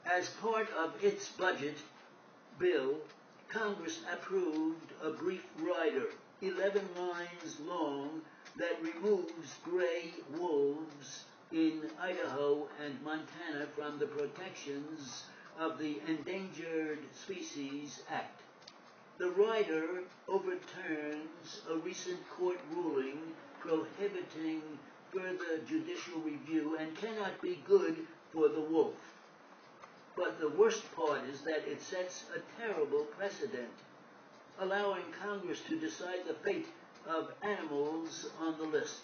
As part of its budget bill, Congress approved a brief rider, 11 lines long, that removes gray wolves in Idaho and Montana from the protections of the Endangered Species Act. The rider overturns a recent court ruling prohibiting further judicial review and cannot be good for the wolf. But the worst part is that it sets a terrible precedent, allowing Congress to decide the fate of animals on the list.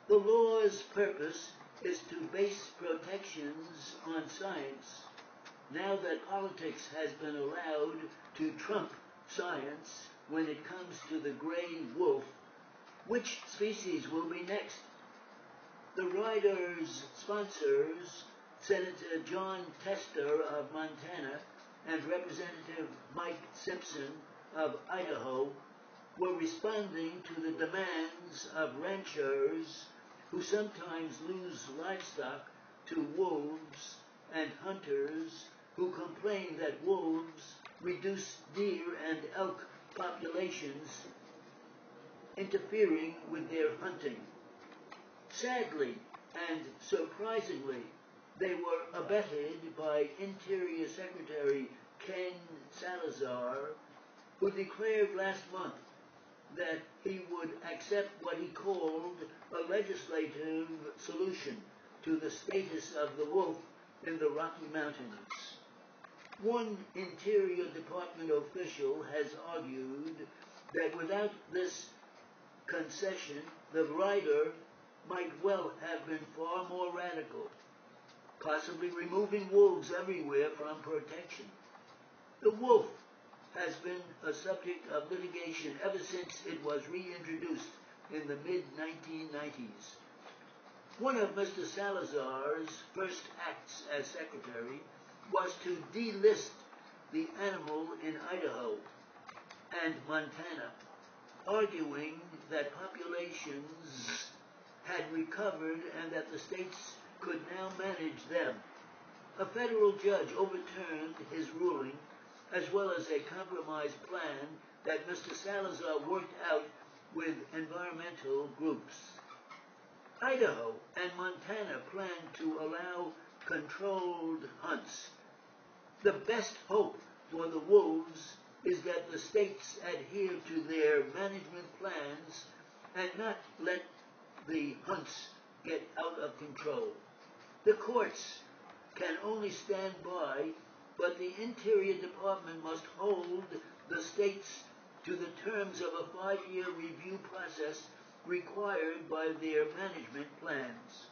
The law's purpose is to base protections on science. Now that politics has been allowed to trump science when it comes to the gray wolf, which species will be next? The rider's sponsors, Senator John Tester of Montana and Representative Mike Simpson of Idaho, were responding to the demands of ranchers who sometimes lose livestock to wolves and hunters who complain that wolves reduce deer and elk populations, interfering with their hunting. Sadly and surprisingly, they were abetted by Interior Secretary Ken Salazar, who declared last month that he would accept what he called a legislative solution to the status of the wolf in the Rocky Mountains. One Interior Department official has argued that without this concession, the rider might well have been far more radical, possibly removing wolves everywhere from protection. The wolf has been a subject of litigation ever since it was reintroduced in the mid-1990s. One of Mr. Salazar's first acts as secretary was to delist the animal in Idaho and Montana, arguing that populations had recovered and that the states could now manage them. A federal judge overturned his ruling, as well as a compromise plan that Mr. Salazar worked out with environmental groups. Idaho and Montana plan to allow controlled hunts. The best hope for the wolves is that the states adhere to their management plans and not let the hunts get out of control. The courts can only stand by, but the Interior Department must hold the states to the terms of a 5-year review process required by their management plans.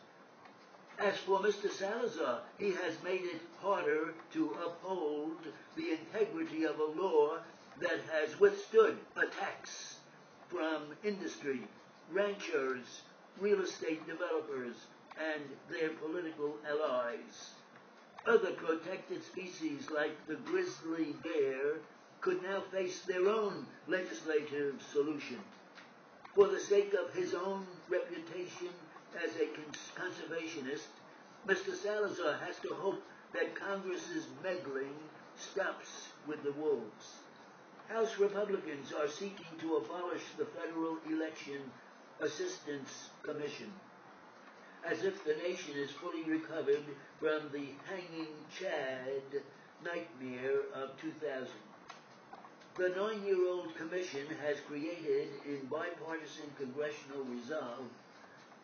As for Mr. Salazar, he has made it harder to uphold the integrity of a law that has withstood attacks from industry, ranchers, real estate developers, and their political allies. Other protected species like the grizzly bear could now face their own legislative solution. For the sake of his own reputation as a conservationist, Mr. Salazar has to hope that Congress's meddling stops with the wolves. House Republicans are seeking to abolish the Federal Election Assistance Commission, as if the nation is fully recovered from the hanging Chad nightmare of 2000. The 9-year-old commission has created in bipartisan congressional resolve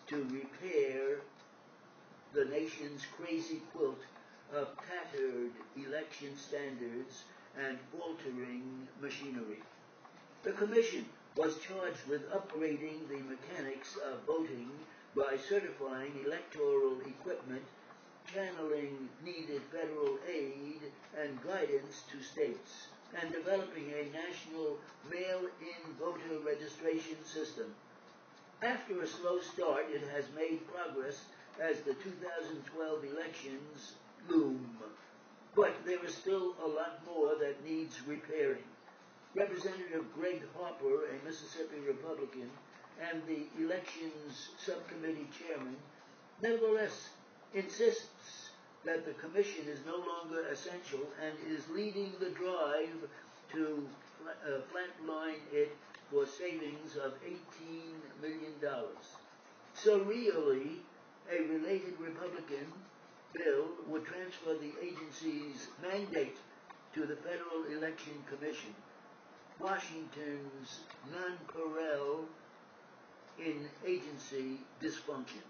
to repair the nation's crazy quilt of tattered election standards and faltering machinery. The commission was charged with upgrading the mechanics of voting by certifying electoral equipment, channeling needed federal aid and guidance to states, and developing a national mail-in voter registration system. After a slow start, it has made progress as the 2012 elections loom. But there is still a lot more that needs repairing. Representative Greg Harper, a Mississippi Republican, and the Elections Subcommittee Chairman, nevertheless insists that the commission is no longer essential and is leading the drive to flatline it for savings of $18 million. So really, a related Republican bill would transfer the agency's mandate to the Federal Election Commission, Washington's nonpareil in agency dysfunction.